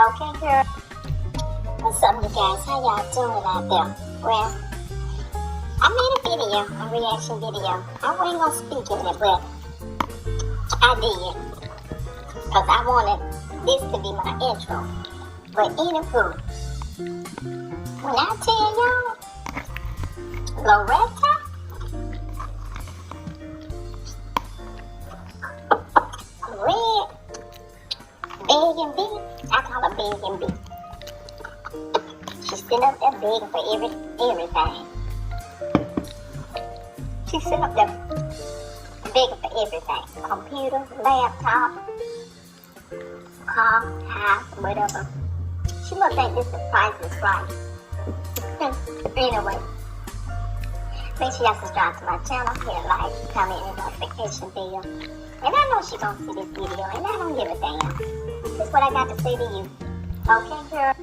Okay, girl. What's up, you guys? How y'all doing out there? Well, I made a video, a reaction video. I wasn't gonna speak in it, but I did. Because I wanted this to be my intro. But anywho, when I tell y'all, Loretta, Red, Big and B, I call her Big and B. She's sitting up there begging for everything. She's sitting up there begging for everything. Computer, laptop, car, house, whatever. She must think this the price is right. Anyway, make sure y'all subscribe to my channel, hit like, comment, and notification bell. And I know she gonna see this video, and I don't give a damn. This is what I got to say to you. Okay, girl?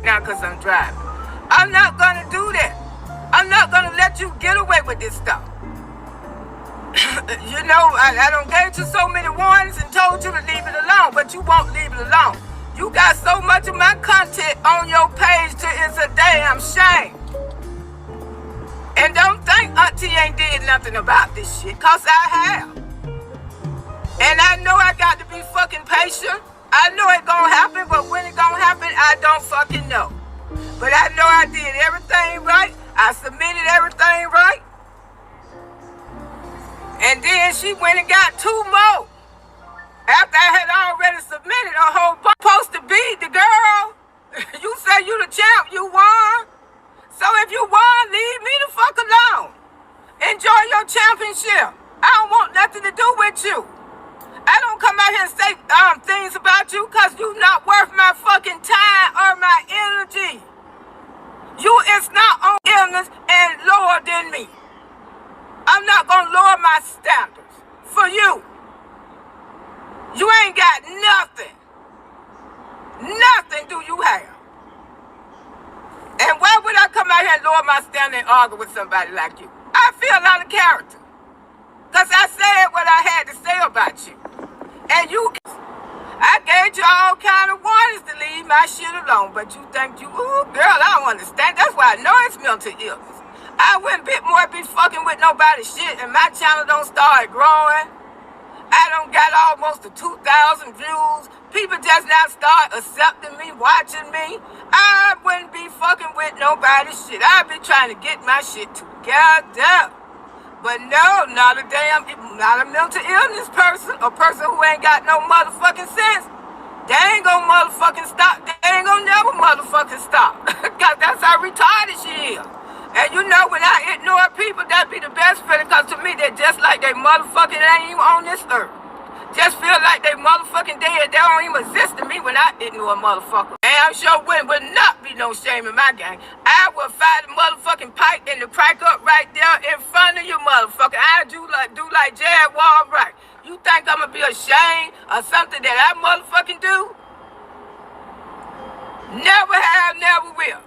Now, because I'm driving. I'm not going to do that. I'm not going to let you get away with this stuff. You know, I don't gave you so many warnings and told you to leave it alone, but you won't leave it alone. You got so much of my content on your page till it's a damn shame. And don't think Auntie ain't did nothing about this shit, because I have. And I know I got to be fucking patient. I know it's gonna happen, but when it's gonna happen, I don't fucking know. But I know I did everything right. I submitted everything right. And then she went and got 2 more. After I had already submitted a whole bunch. Supposed to be the girl. You say you the champ, you won. So if you won, leave me the fuck alone. Enjoy your championship. I don't want nothing to do with you. I don't come out here and say things about you because you're not worth my fucking time or my energy. You is not on illness and lower than me. I'm not going to lower my standards for you. You ain't got nothing. Nothing do you have. And why would I come out here and lower my standard and argue with somebody like you? I feel a lot of character. Because I said what I had to say about you. And you, I gave you all kind of warnings to leave my shit alone. But you think you, ooh, girl, I don't understand. That's why I know it's mental illness. I wouldn't be fucking with nobody's shit and my channel don't start growing. I don't got almost to 2,000 views. People just now start accepting me, watching me. I wouldn't be fucking with nobody's shit. I'd be trying to get my shit together. But no, not a mental illness person, a person who ain't got no motherfucking sense. They ain't gonna motherfucking stop. They ain't gonna never motherfucking stop. Cause that's how retarded she is. And you know, when I ignore people, that be the best feeling, cause to me, they're just like they motherfucking ain't even on this earth. Just feel like they motherfucking dead. They don't even exist to me when I ignore a motherfucker. And I'm sure would not be no shame in my game. I will find the motherfucking pipe and the crack up right there in front of you, motherfucker. I do like Jaguar right. You think I'm gonna be ashamed of something that I motherfucking do? Never have, never will.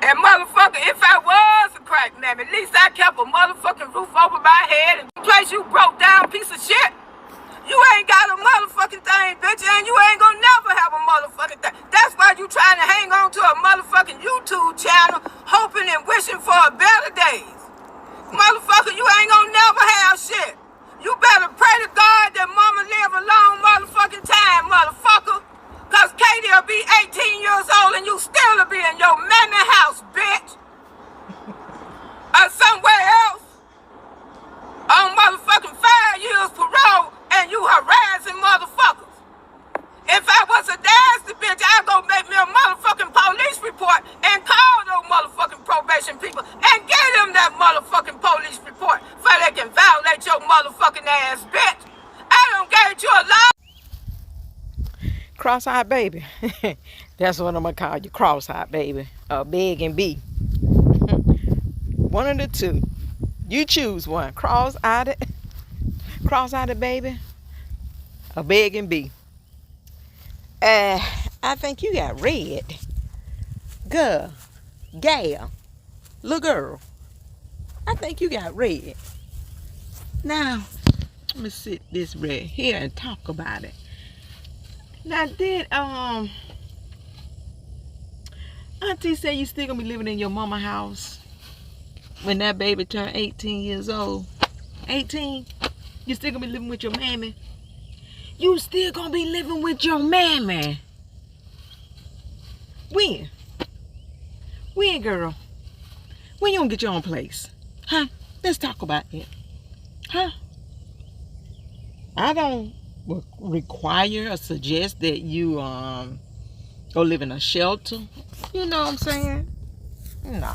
And motherfucker, if I was a crack man, at least I kept a motherfucking roof over my head and the place you broke down piece of shit. You ain't got a motherfucking thing, bitch, and you ain't gonna never have a motherfucking thing. That's why you trying to hang on to a motherfucking YouTube channel, hoping and wishing for a better days. Motherfucker, you ain't gonna never have shit. You better pray to God that mama live a long motherfucking time, motherfucker. Cause Katie will be 18 years old and you still will be in your mammy house, bitch. Or somewhere else. On motherfucking 5 years parole. And you harassing motherfuckers. If I was a nasty bitch, I'd go make me a motherfucking police report and call those motherfucking probation people and get them that motherfucking police report so they can violate your motherfucking ass, bitch. I don't get you a lot. Cross-eyed baby. That's what I'm going to call you, cross-eyed baby. Big and B. One of the two. You choose one. Cross-eyed baby, a Big and B. I think you got red. Girl, gal, little girl. I think you got red. Now, Let me sit this right here and talk about it. Now, did Auntie say you still gonna be living in your mama house when that baby turn 18 years old? 18? You still gonna be living with your mammy? You still gonna be living with your mammy? When? When, girl? When you gonna get your own place? Huh? Let's talk about it. Huh? I don't require or suggest that you go live in a shelter. You know what I'm saying? No.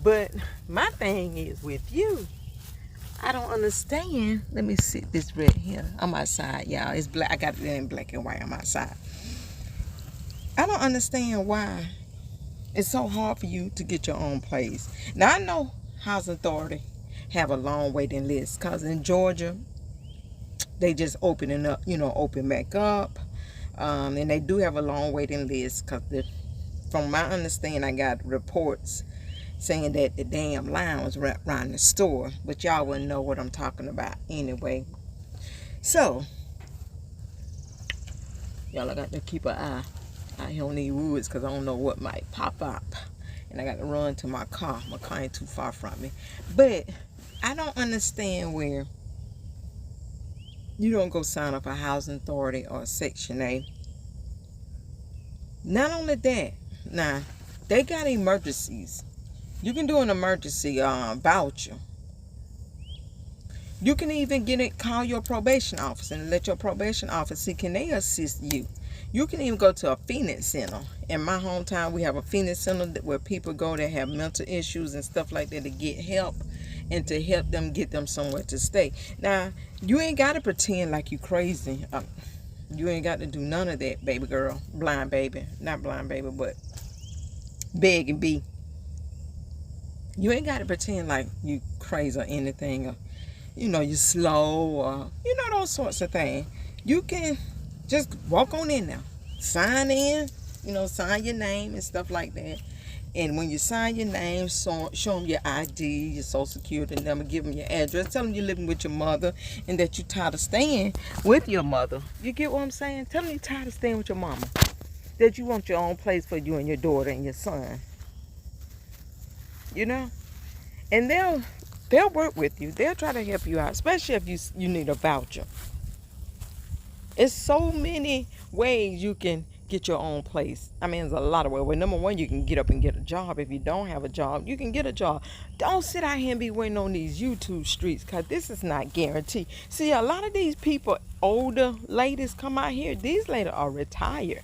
But my thing is with you, I don't understand. Let me sit this right here. I'm outside, y'all. It's black. I got it in black and white. I'm outside. I don't understand why it's so hard for you to get your own place. Now, I know Housing Authority have a long waiting list because in Georgia, they just open back up. And they do have a long waiting list because from my understanding, I got reports saying that the damn line was right around the store. But y'all wouldn't know what I'm talking about anyway. So, y'all, I got to keep an eye out here on these woods because I don't know what might pop up. And I got to run to my car. My car ain't too far from me. But I don't understand where you don't go sign up for Housing Authority or Section 8. Not only that, now, they got emergencies. You can do an emergency voucher. You can even call your probation officer and let your probation officer see, can they assist you? You can even go to a Phoenix Center. In my hometown, we have a Phoenix Center where people go that have mental issues and stuff like that to get help and to help them get them somewhere to stay. Now, you ain't got to pretend like you crazy. You ain't got to do none of that, baby girl. Blind baby. Not blind baby, but beg and be. You ain't got to pretend like you crazy or anything. Or, you're slow or, those sorts of things. You can just walk on in there. Sign in, sign your name and stuff like that. And when you sign your name, show them your ID, your social security number, give them your address. Tell them you're living with your mother and that you're tired of staying with your mother. You get what I'm saying? Tell them you're tired of staying with your mama. That you want your own place for you and your daughter and your son. And they'll work with you. They'll try to help you out, especially if you need a voucher. It's so many ways you can get your own place. I mean, there's a lot of ways. Well, number one, you can get up and get a job. If you don't have a job, you can get a job. Don't sit out here and be waiting on these YouTube streets because this is not guaranteed. See, a lot of these people, older ladies come out here. These ladies are retired.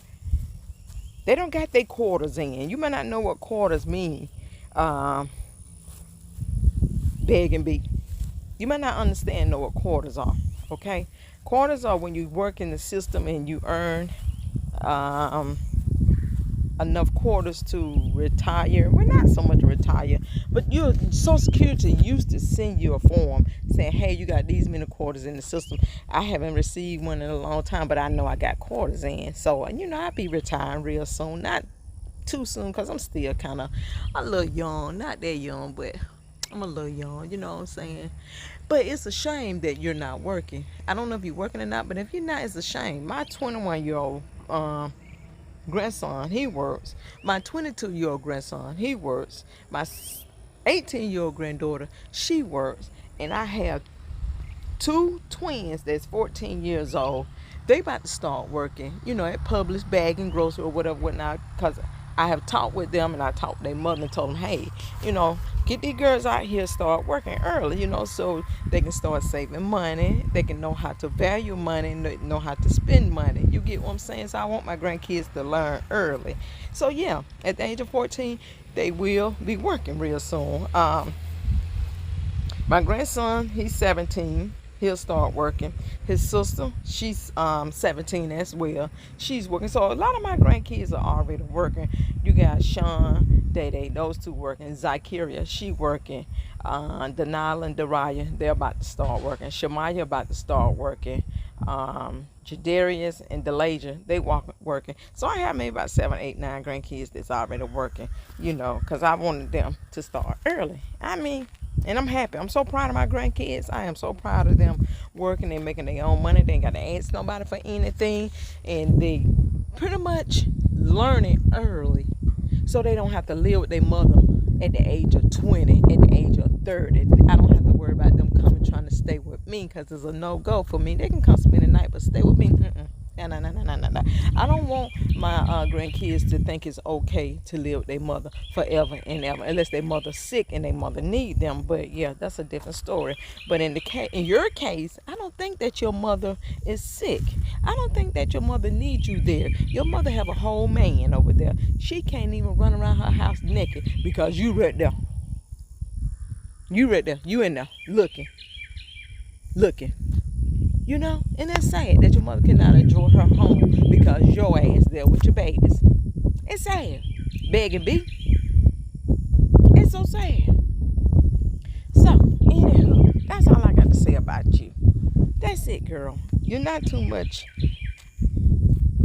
They don't got their quarters in. You may not know what quarters mean. Beg and be. You might not know what quarters are. Okay? Quarters are when you work in the system and you earn enough quarters to retire. Well, not so much retire, but your Social Security used to send you a form saying, hey, you got these many quarters in the system. I haven't received one in a long time, but I know I got quarters in. So, I'll be retiring real soon. Not too soon because I'm still kind of a little young. Not that young, but I'm a little young, you know what I'm saying? But it's a shame that you're not working. I don't know if you're working or not, but if you're not, it's a shame. My 21-year-old grandson, he works. My 22-year-old grandson, he works. My 18-year-old granddaughter, she works. And I have two twins that's 14 years old. They about to start working, at Publix, bagging, grocery, or whatnot, because I have talked with them and I talked to their mother and told them, hey, get these girls out here, start working early, so they can start saving money. They can know how to value money, know how to spend money. You get what I'm saying? So I want my grandkids to learn early. So yeah, at the age of 14, they will be working real soon. My grandson, he's 17. He'll start working. His sister, she's 17 as well. She's working. So a lot of my grandkids are already working. You got Sean, Day, those two working. Zykeria, she working. Denila and Dariah, they're about to start working. Shemaya about to start working. Jadarius and Delasia, they working. So I have maybe about 7, 8, 9 grandkids that's already working, because I wanted them to start early. I mean, And I'm happy. I'm so proud of my grandkids. I am so proud of them working and making their own money. They ain't got to ask nobody for anything. And they pretty much learning early so they don't have to live with their mother at the age of 20, at the age of 30. I don't have to worry about them coming trying to stay with me because it's a no-go for me. They can come spend the night, but stay with me, No. I don't want my grandkids to think it's okay to live with their mother forever and ever, unless their mother's sick and their mother need them. But yeah, that's a different story. But in your case, I don't think that your mother is sick. I don't think that your mother needs you there. Your mother have a whole man over there. She can't even run around her house naked because you right there. You right there. You in there looking. You know, and it's sad that your mother cannot enjoy her home because your ass there with your babies. It's sad. Begging B. It's so sad. So, anyhow, that's all I got to say about you. That's it, girl. You're not too much.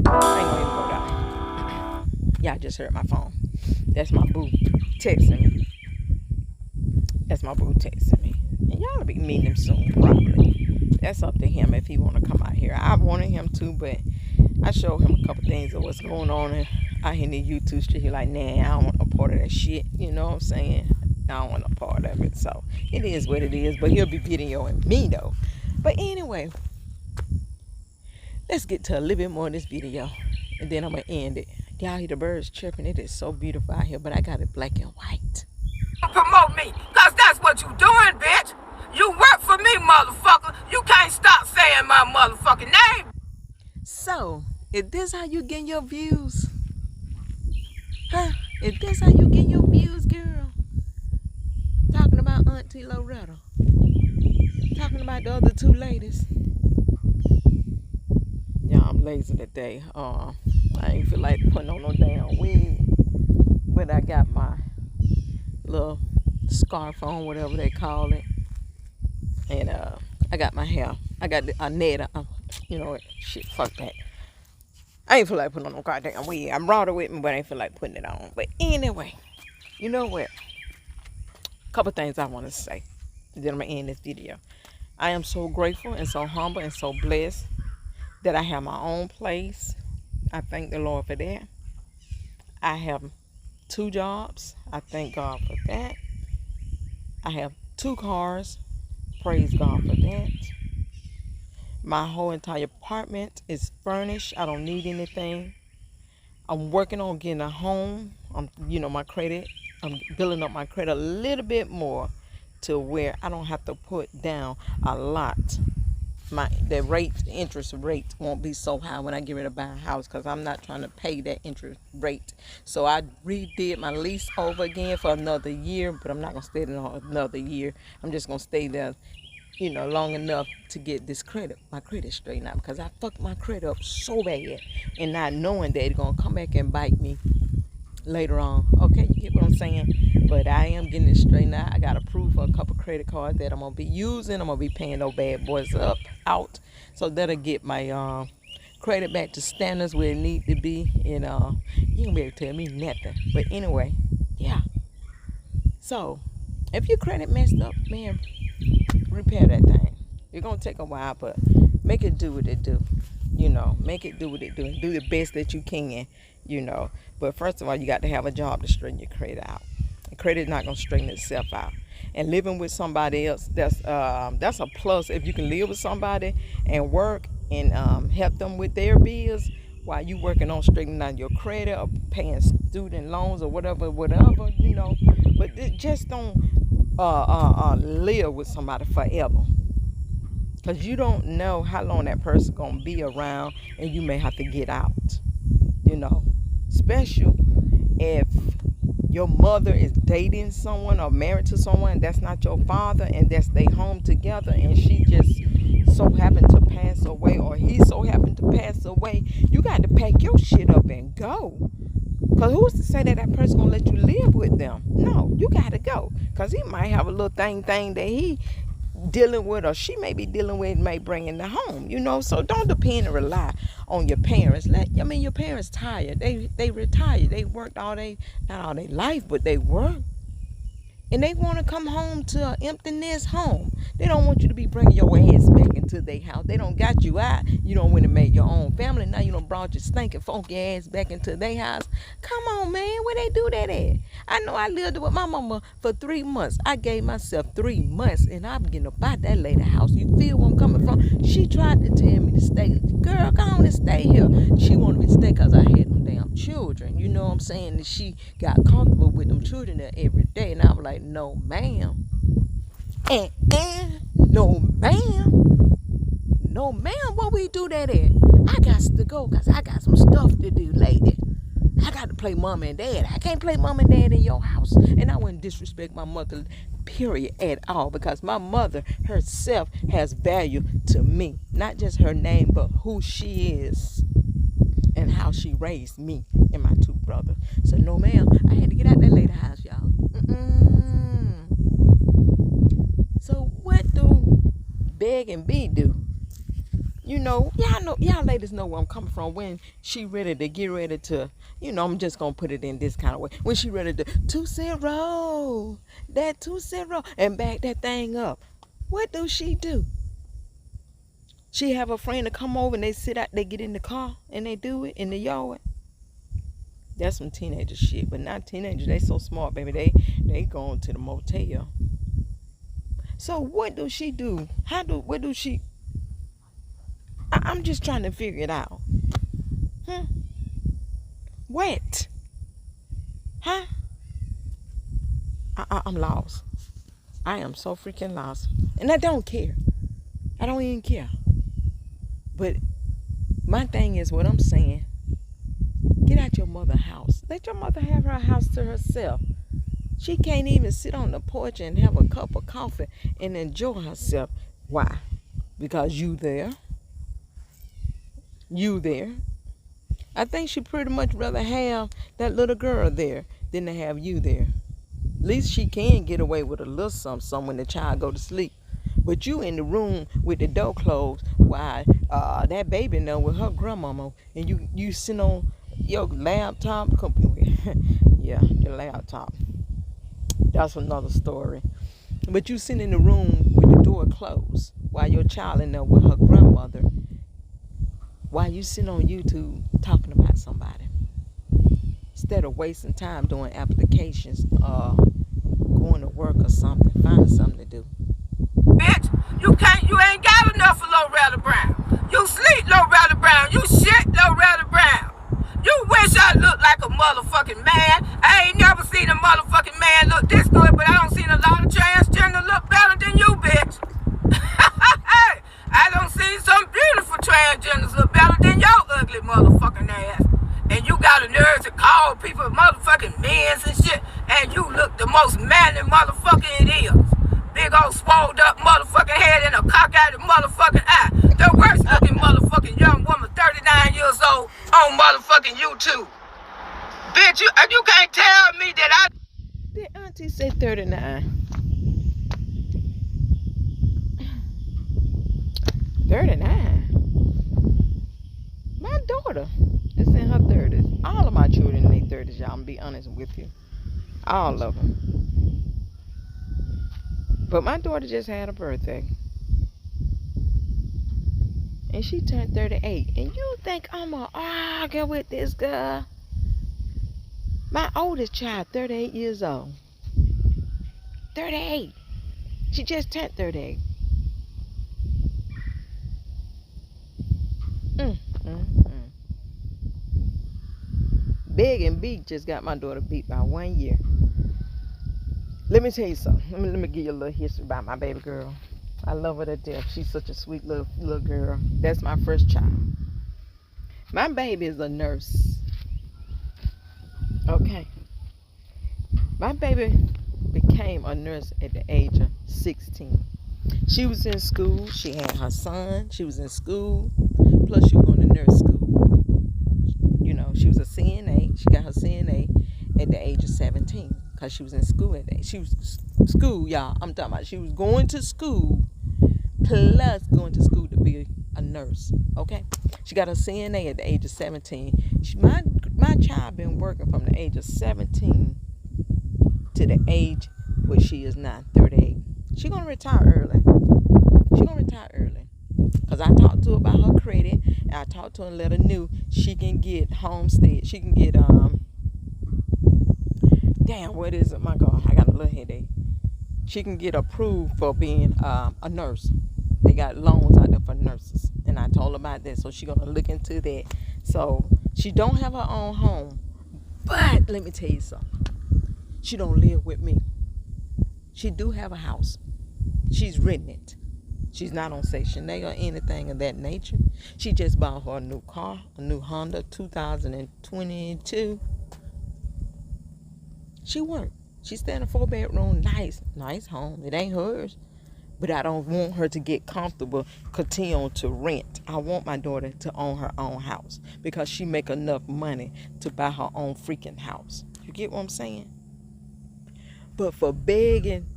I ain't gonna even go down. Y'all just heard my phone. That's my boo texting me. And y'all will be meeting him soon, probably. That's up to him if he want to come out here. I wanted him to, but I showed him a couple things of what's going on out here in the YouTube street. He like, nah, I don't want no part of that shit. You know what I'm saying? I don't want no part of it. So it is what it is. But he'll be videoing me though. But anyway, let's get to a little bit more of this video, and then I'm gonna end it. Y'all hear the birds chirping? It is so beautiful out here, but I got it black and white. Promote me, cause that's what you doing, bitch. You work for me, motherfucker. You can't stop saying my motherfucking name. So, is this how you get your views? Huh? Is this how you get your views, girl? Talking about Auntie Loretta. Talking about the other two ladies. Yeah, I'm lazy today. I ain't feel like putting on no damn wig. But I got my little scarf on, whatever they call it. And I got my hair. I got a net. You know what? Shit, fuck that. I ain't feel like putting on no goddamn wig. I brought it with me, but I ain't feel like putting it on. But anyway, you know what? A couple things I want to say. Then I'm going to end this video. I am so grateful and so humble and so blessed that I have my own place. I thank the Lord for that. I have 2 jobs. I thank God for that. I have 2 cars. Praise God for that. My whole entire apartment is furnished. I don't need anything. I'm working on getting a home. My credit. I'm building up my credit a little bit more to where I don't have to put down a lot. The interest rate won't be so high when I get ready to buy a house, because I'm not trying to pay that interest rate. So I redid my lease over again for another year, but I'm not going to stay there another year. I'm just going to stay there, long enough to get my credit straightened out, because I fucked my credit up so bad, and not knowing that it's going to come back and bite me later on. Okay, you get what I'm saying? But I am getting it straightened out. I got approved for a couple credit cards that I'm going to be using. I'm going to be paying those bad boys out. So that'll get my credit back to standards where it need to be. And you don't be able to tell me nothing. But anyway, yeah. So, if your credit messed up, man, repair that thing. It's going to take a while, but make it do what it do. Make it do what it do. And do the best that you can, But first of all, you got to have a job to straighten your credit out. Credit is not going to straighten itself out. And living with somebody else, that's a plus. If you can live with somebody and work and help them with their bills while you working on straightening out your credit or paying student loans or whatever, But just don't live with somebody forever, because you don't know how long that person's going to be around, and you may have to get out. Special if your mother is dating someone or married to someone that's not your father, and that's they home together, and she just so happened to pass away, or he so happened to pass away, you got to pack your shit up and go. Because who's to say that person gonna let you live with them? No, you got to go, because he might have a little thing that he dealing with, or she may be dealing with, may bring in the home, So don't depend and rely on your parents. Your parents tired. They retired. They worked not all their life, but they worked. And they want to come home to an empty nest home. They don't want you to be bringing your ass back into their house. They don't got you out. You don't want to make your own family. Now you done brought your stinking funky ass back into their house. Come on, man. Where they do that at? I know I lived with my mama for 3 months. I gave myself 3 months, and I'm getting up out that lady house. You feel where I'm coming from? She tried to tell me to stay. Girl, go on and stay here. She wanted me to stay because I had them damn children. You know what I'm saying? And she got comfortable with them children there every day. And I was like, no, ma'am. No, ma'am. No, ma'am. Where we do that at? I got to go because I got some stuff to do, lady. I got to play mom and dad. I can't play mom and dad in your house. And I wouldn't disrespect my mother, period, at all. Because my mother herself has value to me. Not just her name, but who she is. And how she raised me and my 2 brothers. So, no, ma'am. I had to get out that lady house, y'all. So, what do Beg and B do? You know, y'all ladies know where I'm coming from. When she ready to get ready to, I'm just going to put it in this kind of way. When she ready to 2-0, that 2-0, and back that thing up. What do? She have a friend to come over and they sit out, they get in the car and they do it in the yard. That's some teenager shit. But not teenagers, they so smart, baby. They going to the motel. So what do she do? What do she? I'm just trying to figure it out. What? Huh? I'm lost. I am so freaking lost. And I don't care. I don't even care. But my thing is what I'm saying. Get out your mother's house. Let your mother have her house to herself. She can't even sit on the porch and have a cup of coffee and enjoy herself. Why? Because you there. You there. I think she pretty much rather have that little girl there than to have you there. At least she can get away with a little something when the child go to sleep. But you in the room with the door closed while that baby know with her grandmama, and you sit on your laptop. Yeah, your laptop. That's another story. But you sit in the room with the door closed while your child in there with her grandmother. While you sit on YouTube talking about somebody. Instead of wasting time doing applications, going to work or something, finding something to do. Bitch, you ain't got enough of Loretta Brown. You sleep Loretta Brown. You shit Loretta Brown. You wish I looked like a motherfucking man. I ain't never seen a motherfucking man look this good, but I don't seen a lot of transgender look better than you, bitch. I don't see some beautiful transgenders look better than your ugly motherfucking ass. And you got a nerve to call people motherfucking men and shit, and you look the most manly motherfucker it is. Big old swolled up motherfucking head and a cockeyed motherfucking eye. The worst looking motherfucking young woman, 39 years old, on motherfucking YouTube. Bitch, you can't tell me that The auntie said 39. 39? My daughter is in her 30s. All of my children in their 30s, y'all. I'm going to be honest with you. All of them. But my daughter just had a birthday. And she turned 38. And you think I'm going to argue with this girl? My oldest child, 38 years old. 38. She just turned 38. Big and Big just got my daughter beat by 1 year. Let me tell you something. Let me give you a little history about my baby girl. I love her to death. She's such a sweet little girl. That's my first child. My baby is a nurse. Okay. My baby became a nurse at the age of 16. She was in school. She had her son. She was in school. Plus, she was going to nurse school. You know, she was a CNA. She got her CNA at the age of 17 because she was in school at that age. She was school, y'all. I'm talking about she was going to school plus going to school to be a nurse. Okay? She got her CNA at the age of 17. My child been working from the age of 17 to the age which she is now 38. She gonna retire early. She gonna retire early. Cause I talked to her about her credit, and I talked to her and let her know she can get homestead. She can get damn, what is it? My God, I got a little headache. She can get approved for being a nurse. They got loans out there for nurses, and I told her about that, so she's gonna look into that. So she don't have her own home, but let me tell you something. She don't live with me. She do have a house. She's renting it. She's not on Section 8 or anything of that nature. She just bought her a new car, a new Honda 2022. She worked. She stay in a 4-bedroom, nice home. It ain't hers. But I don't want her to get comfortable, continue to rent. I want my daughter to own her own house because she make enough money to buy her own freaking house. You get what I'm saying? But for begging,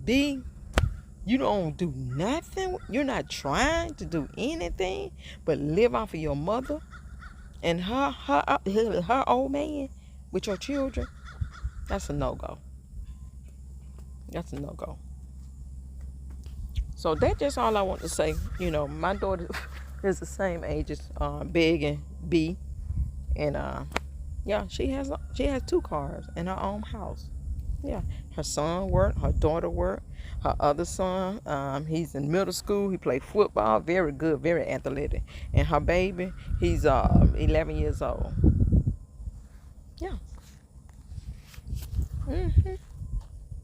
B, you don't do nothing. You're not trying to do anything but live off of your mother and her old man with your children. That's a no-go. That's a no-go. So that's just all I want to say. You know, my daughter is the same age as Big and B, and yeah, she has 2 cars and her own house. Yeah, her son work, her daughter work. Her other son, he's in middle school. He played football, very good, very athletic. And her baby, he's 11 years old. Yeah.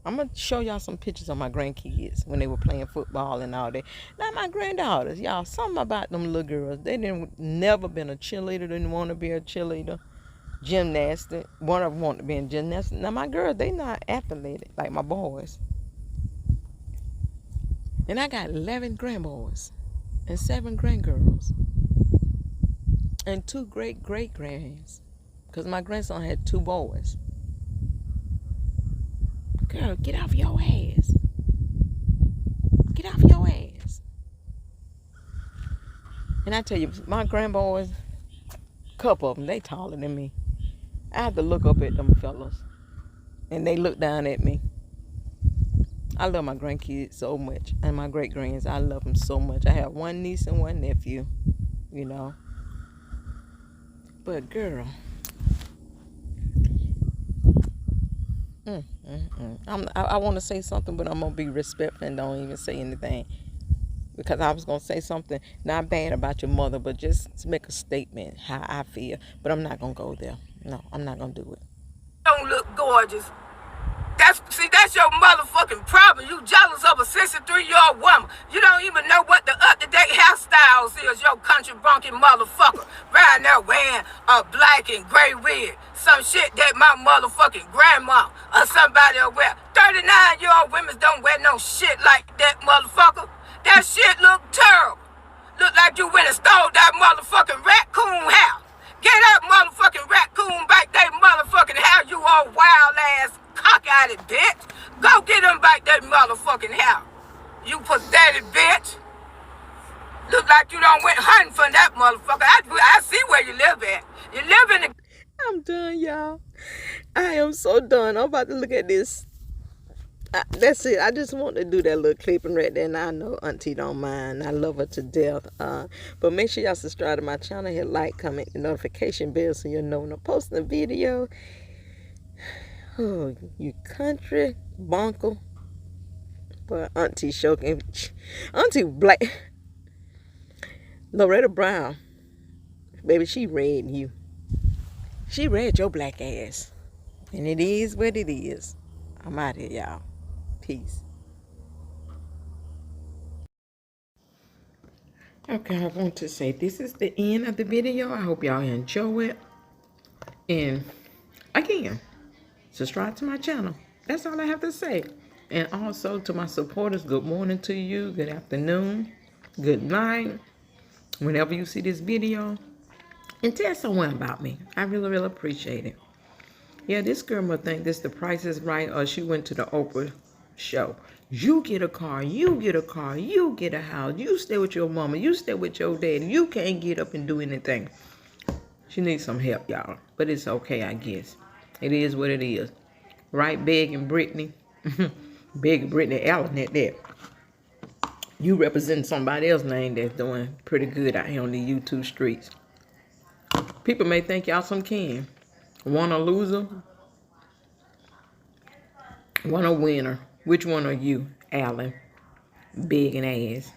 I'm going to show y'all some pictures of my grandkids when they were playing football and all that. Now, my granddaughters, y'all, something about them little girls. They never been a cheerleader, didn't want to be a cheerleader. Gymnastic. One of them wanted to be in gymnastics. Now, my girls, they not athletic like my boys. And I got 11 grandboys and 7 grandgirls and 2 great-great-grands because my grandson had 2 boys. Girl, get off your ass. Get off your ass. And I tell you, my grandboys, a couple of them, they taller than me. I have to look up at them fellas. And they look down at me. I love my grandkids so much. And my great-grands, I love them so much. I have 1 niece and 1 nephew, you know. But, girl. I want to say something, but I'm going to be respectful and don't even say anything. Because I was going to say something not bad about your mother, but just to make a statement how I feel. But I'm not going to go there. No, I'm not going to do it. Don't look gorgeous. That's your motherfucking problem. You jealous of a 63-year-old woman. You don't even know what the up-to-date hairstyles is, your country bunky motherfucker. Right now wearing a black and gray wig. Some shit that my motherfucking grandma or somebody will wear. 39-year-old women don't wear no shit like that, motherfucker. That shit look terrible. Look like you went and stole that motherfucking raccoon hair. Get that motherfucking raccoon back that motherfucking hair, you old wild ass cock-eyed bitch. Go get him back that motherfucking hair. You pathetic bitch. Look like you done went hunting for that motherfucker. I see where you live at. You live in the... I'm done, y'all. I am so done. I'm about to look at this. That's it. I just want to do that little clipping right there. And I know Auntie don't mind. I love her to death. But make sure y'all subscribe to my channel. Hit like, comment, the notification bell so you'll know when I'm posting a video. Oh, you country bunkle. But Auntie choking. Auntie black. Loretta Brown. Baby, she read you. She read your black ass. And it is what it is. I'm out here, y'all. Peace. Okay, I want to say this is the end of the video. I hope y'all enjoy it. And again, subscribe to my channel. That's all I have to say. And also to my supporters, good morning to you, good afternoon, good night, whenever you see this video. And tell someone about me. I really, really appreciate it. Yeah, this girl must think this the Price is Right, or she went to the Oprah show. You get a car, you get a car, you get a house, you stay with your mama, you stay with your daddy, you can't get up and do anything. She needs some help, y'all. But it's okay, I guess. It is what it is. Right, Big and Brittany? Big Brittany Allen at that. You represent somebody else's name that's doing pretty good out here on the YouTube streets. People may think y'all some kin. One a loser, one a winner. Which one are you, Allen? Big and ass.